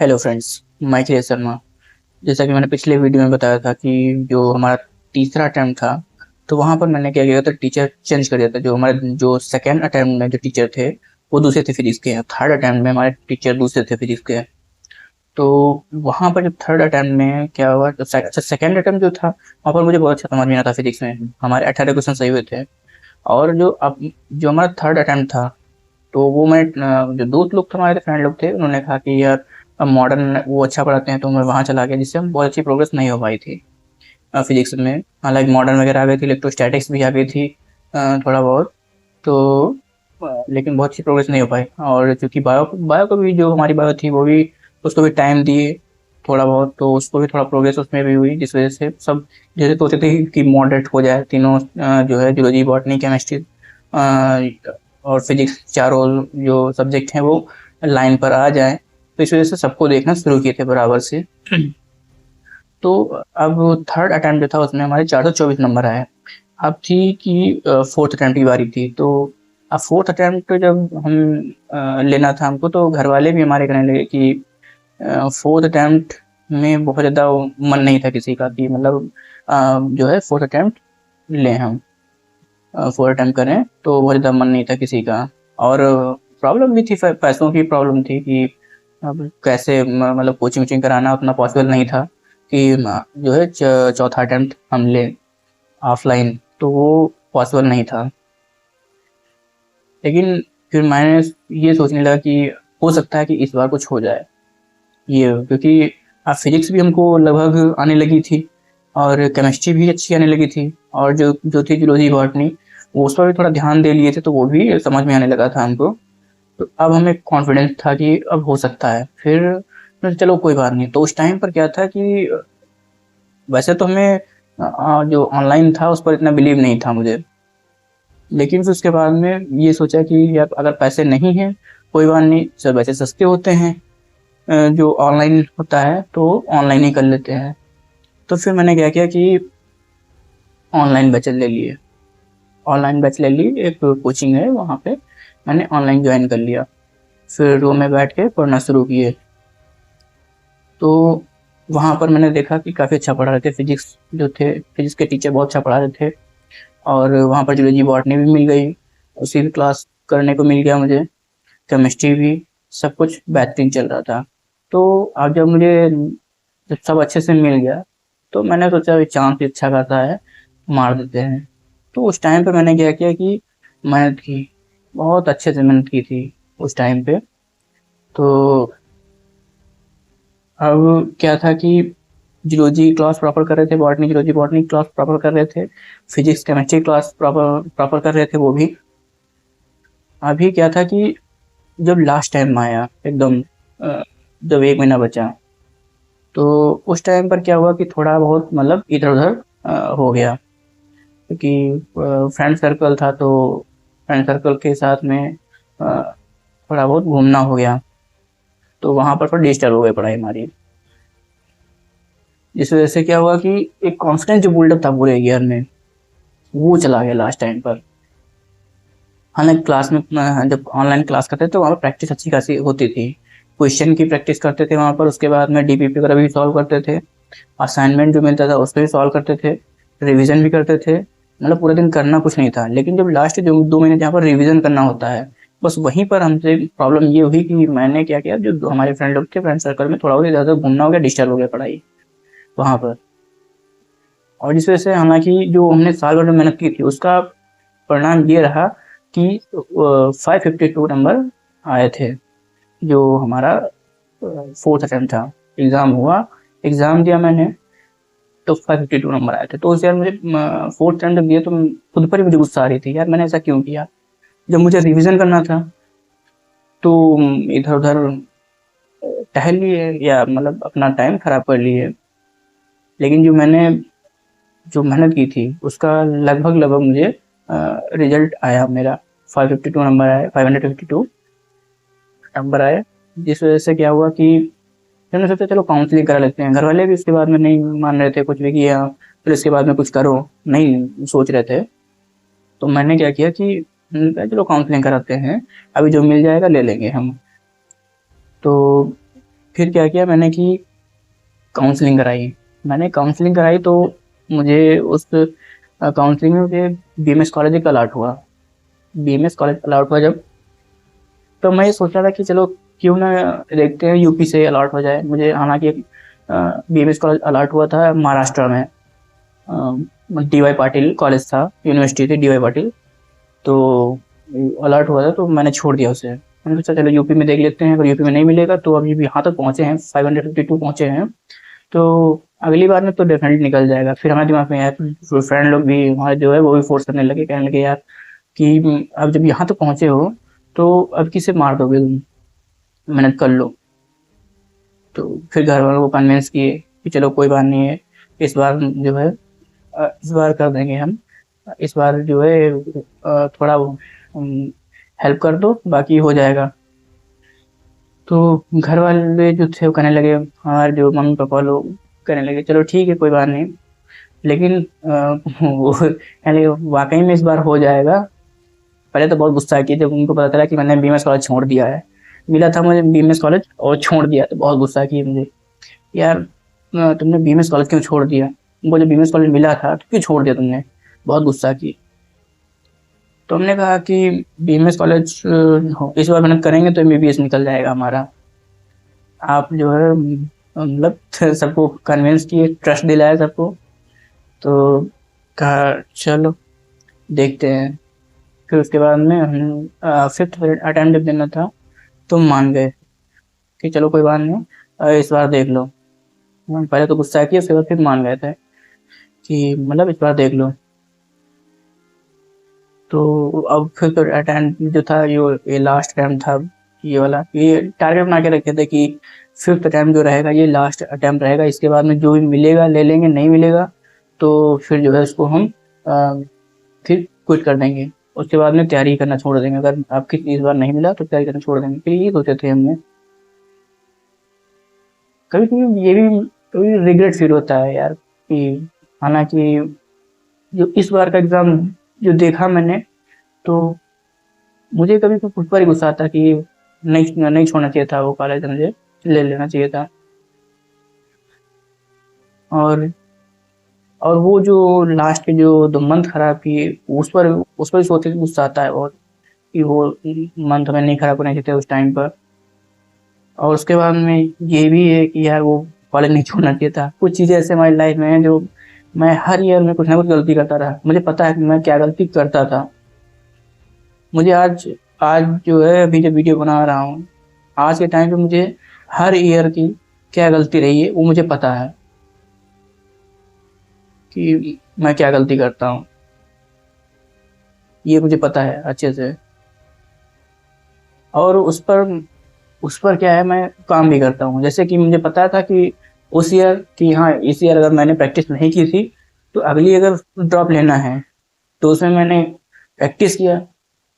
Hello friends. मैं खिलेश शर्मा। जैसा कि मैंने पिछले वीडियो में बताया था कि जो हमारा तीसरा अटेम्प्ट था, तो वहाँ पर मैंने क्या किया था, टीचर चेंज कर दिया था। जो हमारे जो सेकेंड अटेम्प्ट में जो टीचर थे वो दूसरे थे फिजिक्स के, थर्ड अटेम्प्ट में हमारे टीचर दूसरे थे फिजिक्स के। तो वहाँ पर जब थर्ड अटेम्प्ट में क्या हुआ, तो अच्छा सेकेंड अटेम्प्ट जो था वहाँ पर मुझे बहुत अच्छा समझ में आता था। फिजिक्स में हमारे 18 क्वेश्चन सही हुए थे। और जो अब जो हमारा थर्ड अटेम्प्ट था, तो वो मैं जो दोस्त लोग थे, हमारे फ्रेंड लोग थे, उन्होंने कहा कि यार अब मॉडर्न वो अच्छा पढ़ाते हैं, तो मैं वहाँ चला गया, जिससे हम बहुत अच्छी प्रोग्रेस नहीं हो पाई थी फिजिक्स में। हालांकि मॉडर्न वगैरह आ गई थी, इलेक्ट्रोस्टैटिक्स भी आ गई थी थोड़ा बहुत। तो लेकिन बहुत अच्छी प्रोग्रेस नहीं हो पाई। और चूंकि बायो बायो को भी, जो हमारी बायो थी वो भी, उसको भी टाइम दिए थोड़ा बहुत, तो उसको भी थोड़ा प्रोग्रेस उसमें भी हुई, जिस वजह से सब जैसे सोचते थे कि मॉडरेट हो जाए तीनों, जो है जूलॉजी, बॉटनी, केमिस्ट्री और फिजिक्स, चारों जो सब्जेक्ट हैं वो लाइन पर आ जाए। तो इस वजह से सबको देखना शुरू किए थे बराबर से। तो अब थर्ड अटेम्प्ट जो था उसमें हमारे 424 नंबर आए। अब थी कि फोर्थ अटेम्प्ट की बारी थी। तो अब फोर्थ अटेम्प्ट जब हम लेना था हमको, तो घर वाले भी हमारे कहने लगे कि फोर्थ अटेम्प्ट में बहुत ज़्यादा मन नहीं था किसी का, कि मतलब जो है फोर्थ अटेम्प्ट लें हम, फोर्थ अटेम्प्ट करें, तो बहुत ज़्यादा मन नहीं था किसी का। और प्रॉब्लम भी थी, पैसों की प्रॉब्लम थी कि अब कैसे मतलब कोचिंग वोचिंग कराना उतना पॉसिबल नहीं था कि जो है चौथा अटेम्प्ट हम लें ऑफलाइन, तो वो पॉसिबल नहीं था। लेकिन फिर मैंने ये सोचने लगा कि हो सकता है कि इस बार कुछ हो जाए ये, क्योंकि फिजिक्स भी हमको लगभग आने लगी थी, और केमिस्ट्री भी अच्छी आने लगी थी, और जो जो थी जूलॉजी, बॉटनी, वो उस पर भी थोड़ा ध्यान दे लिए थे, तो वो भी समझ में आने लगा था हमको। तो अब हमें कॉन्फिडेंस था कि अब हो सकता है। फिर चलो कोई बात नहीं। तो उस टाइम पर क्या था कि वैसे तो हमें जो ऑनलाइन था उस पर इतना बिलीव नहीं था मुझे, लेकिन फिर उसके बाद में ये सोचा कि यार अगर पैसे नहीं हैं, कोई बात नहीं, सब वैसे सस्ते होते हैं, जो ऑनलाइन होता है तो ऑनलाइन ही कर लेते हैं। तो फिर मैंने क्या किया कि ऑनलाइन बैच ले लिए। ऑनलाइन बैच ले ली, एक कोचिंग है वहाँ पे, मैंने ऑनलाइन ज्वाइन कर लिया। फिर रूम में बैठ के पढ़ना शुरू किए। तो वहाँ पर मैंने देखा कि काफ़ी अच्छा पढ़ा रहे थे। फिजिक्स जो थे, फिजिक्स के टीचर बहुत अच्छा पढ़ा रहे थे। और वहाँ पर जूलॉजी, बॉटनी भी मिल गई, उसी भी क्लास करने को मिल गया मुझे। केमिस्ट्री भी, सब कुछ बेहतरीन चल रहा था। तो अब जब सब अच्छे से मिल गया, तो मैंने सोचा अभी चांस भी अच्छा खासा है, मार देते हैं। तो उस टाइम पे मैंने क्या किया कि मेहनत की, बहुत अच्छे से मेहनत की थी उस टाइम पे। तो अब क्या था कि जूलॉजी क्लास प्रॉपर कर रहे थे, botany, zoology, botany class proper कर रहे थे, physics, chemistry class proper proper कर रहे थे वो भी। अभी क्या था कि जब लास्ट टाइम आया एकदम, जब 1 महीना बचा, तो उस टाइम पर क्या हुआ कि थोड़ा बहुत मतलब इधर-उधर हो गया, क्योंकि फ्रेंड सर्कल था, तो फ्रेंड सर्कल के साथ में थोड़ा बहुत घूमना हो गया, तो वहाँ पर थोड़ा डिस्टर्ब हो गई पढ़ाई हमारी। जिस वजह से क्या हुआ कि एक कॉन्फिडेंस जो बिल्डअप था पूरे ईयर में, वो चला गया लास्ट टाइम पर। हालांकि क्लास में जब ऑनलाइन क्लास करते थे तो वहाँ पर प्रैक्टिस अच्छी खासी होती थी, क्वेश्चन की प्रैक्टिस करते थे वहाँ पर, उसके बाद में डीपीपी वगैरह भी सॉल्व करते थे, असाइनमेंट जो मिलता था उस पर भी सॉल्व करते थे, रिवीजन भी करते थे। मतलब पूरे दिन करना कुछ नहीं था। लेकिन जब लास्ट जो 2 महीने जहाँ पर रिवीजन करना होता है, बस वहीं पर हमसे प्रॉब्लम ये हुई कि मैंने क्या किया, जो हमारे फ्रेंड लोग थे, फ्रेंड सर्कल में थोड़ा बहुत ज़्यादा घूमना हो गया, डिस्टर्ब हो गया पढ़ाई वहाँ पर। और जिस वजह से हालांकि जो हमने साल भर में मेहनत की थी, उसका परिणाम ये रहा कि 552 नंबर आए थे। जो हमारा फोर्थ अटेम्प्ट था, एग्ज़ाम हुआ, एग्ज़ाम दिया मैंने, तो 552 नंबर आए थे। तो उस यार मुझे फोर्थ अटेम्प्ट जब दिया, तो खुद पर ही मुझे गुस्सा आ रही थी, यार मैंने ऐसा क्यों किया। जब मुझे रिवीजन करना था तो इधर उधर टहल लिए, या मतलब अपना टाइम खराब कर लिए। लेकिन जो मेहनत की थी उसका लगभग लगभग मुझे रिजल्ट आया मेरा, 552 नंबर आए, 552 नंबर आए। जिस वजह से क्या हुआ कि फिर मैंने सोचा चलो काउंसलिंग करा लेते हैं। घर वाले भी इसके बाद में नहीं मान रहे थे कुछ भी, कि हाँ फिर इसके बाद में कुछ करो, नहीं सोच रहे थे। तो मैंने क्या किया कि मैंने कहा चलो काउंसलिंग कराते हैं, अभी जो मिल जाएगा ले लेंगे हम। तो फिर क्या किया मैंने कि काउंसलिंग कराई। मैंने काउंसलिंग कराई तो मुझे उस काउंसलिंग में मुझे बीएमएस कॉलेज एक अलॉट हुआ। बीएमएस कॉलेज अलॉट हुआ जब, तो मैं ये सोच रहा था कि चलो क्यों ना देखते हैं यूपी से अलॉट हो जाए मुझे। हालांकि बीएमएस कॉलेज अलॉट हुआ था महाराष्ट्र में, डीवाई पाटिल कॉलेज था, यूनिवर्सिटी थी डीवाई पाटिल। तो अलर्ट हुआ था तो मैंने छोड़ दिया उसे। मैंने सोचा चलो यूपी में देख लेते हैं, अगर यूपी में नहीं मिलेगा तो अभी भी यहाँ तक पहुँचे हैं, 552 पहुँचे हैं, तो अगली बार में तो डेफिनेटली निकल जाएगा। फिर हमारे दिमाग में यार फ्रेंड लोग भी हमारे जो है वो भी फोर्स करने लगे, कहने लगे यार कि अब जब यहाँ तक पहुँचे हो तो अब किसे मार दोगे तुम, मेहनत कर लो। तो फिर घर वालों को कन्विंस किए कि चलो कोई बात नहीं है, इस बार जो है इस बार कर देंगे हम, इस बार जो है थोड़ा हेल्प कर दो, बाकी हो जाएगा। तो घर वाले जो थे वो कहने लगे, हमारे जो मम्मी पापा लोग कहने लगे चलो ठीक है कोई बात नहीं, लेकिन वो कहने लगे वाकई में इस बार हो जाएगा। पहले तो बहुत गुस्सा किए जब उनको पता चला कि मैंने बीएमएस कॉलेज छोड़ दिया है। मिला था मुझे बीएमएस कॉलेज और छोड़ दिया, तो बहुत गुस्सा किए मुझे, यार तुमने बीएमएस कॉलेज क्यों छोड़ दिया, मुझे बीएमएस कॉलेज मिला था तो क्यों छोड़ दिया तुमने, बहुत गुस्सा की। तो हमने कहा कि बीएमएस कॉलेज इस बार मेहनत करेंगे तो एमबीबीएस निकल जाएगा हमारा। आप जो है मतलब सबको कन्विंस किए, ट्रस्ट दिलाया सबको। तो कहा चलो देखते हैं। फिर उसके बाद में हम 5th अटेम्प्ट जब देना था तो मान गए कि चलो कोई बात नहीं, इस बार देख लो। पहले तो गुस्सा किया, उसके बाद फिर मान गए थे कि मतलब इस बार देख लो। तो अब फिर तो अटेम्प्ट जो था ये लास्ट अटेम्प्ट था, ये वाला ये टारगेट बना के रखे थे कि 5th अटेम्प्ट जो रहेगा ये लास्ट अटेम्प्ट रहेगा, इसके बाद में जो भी मिलेगा ले लेंगे, नहीं मिलेगा तो फिर जो है उसको हम फिर क्विट कर देंगे। उसके बाद में तैयारी करना छोड़ देंगे, अगर आपकी इस बार नहीं मिला तो तैयारी करना छोड़ देंगे। फिर ये सोचे थे हमने। कभी कभी ये भी कभी रिग्रेट फील होता है यार कि हालांकि जो इस बार का एग्ज़ाम जो देखा मैंने, तो मुझे कभी खुद पर ही गुस्सा आता कि नहीं छोड़ना चाहिए था वो कॉलेज, मुझे ले लेना चाहिए था। और वो जो लास्ट के जो 2 मंथ खराब किए उस पर सोच के गुस्सा आता है बहुत कि वो मंथ हमें नहीं खराब करने चाहिए थे उस टाइम पर। और उसके बाद में ये भी है कि यार वो कॉलेज नहीं छोड़ना चाहिए था। कुछ चीज़ें ऐसे हमारी लाइफ में हैं जो मैं हर ईयर में कुछ ना कुछ गलती करता रहा, मुझे पता है कि मैं क्या गलती करता था। मुझे आज आज जो है अभी जब वीडियो बना रहा हूँ, आज के टाइम पे मुझे हर ईयर की क्या गलती रही है वो मुझे पता है कि मैं क्या गलती करता हूँ, ये मुझे पता है अच्छे से। और उस पर क्या है मैं काम भी करता हूँ। जैसे कि मुझे पता था कि उस ईयर कि हाँ इस ईयर अगर मैंने प्रैक्टिस नहीं की थी तो अगली अगर ड्रॉप लेना है तो उसमें मैंने प्रैक्टिस किया,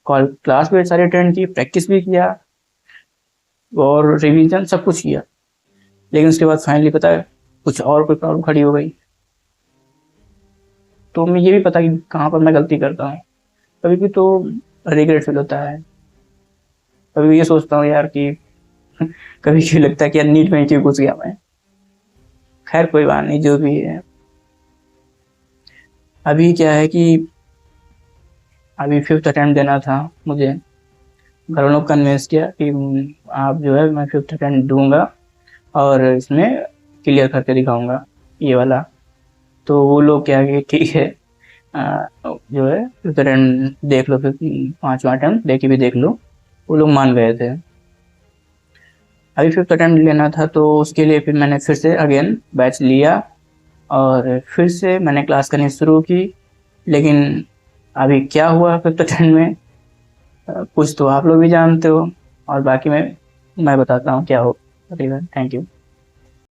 क्लास भी सारी अटेंड की, प्रैक्टिस भी किया और रिवीजन सब कुछ किया। लेकिन उसके बाद फाइनली पता है कुछ और कोई प्रॉब्लम खड़ी हो गई, तो मैं ये भी पता कि कहाँ पर मैं गलती करता हूँ। कभी भी तो रिग्रेट फील होता है, कभी भी ये सोचता हूँ यार कि कभी क्यों लगता है कि यार नीट में क्यों घुस गया मैं। खैर कोई बात नहीं, जो भी है। अभी क्या है कि अभी 5th अटेम्प्ट देना था मुझे, घर वालों को कन्विंस किया कि आप जो है मैं 5th अटेम्प्ट दूंगा और इसमें क्लियर करके दिखाऊंगा ये वाला। तो वो लोग क्या कि ठीक है जो है 5th अटेम्प्ट देख लो, फिर 5वां अटेम्प्ट देख के भी देख लो, वो लोग मान गए थे। अभी 5th अटेम्प्ट लेना था तो उसके लिए फिर मैंने फिर से अगेन बैच लिया और फिर से मैंने क्लास करनी शुरू की। लेकिन अभी क्या हुआ 5th अटेम्प्ट में कुछ तो आप लोग भी जानते हो और बाकी मैं बताता हूँ क्या हो। Thank you.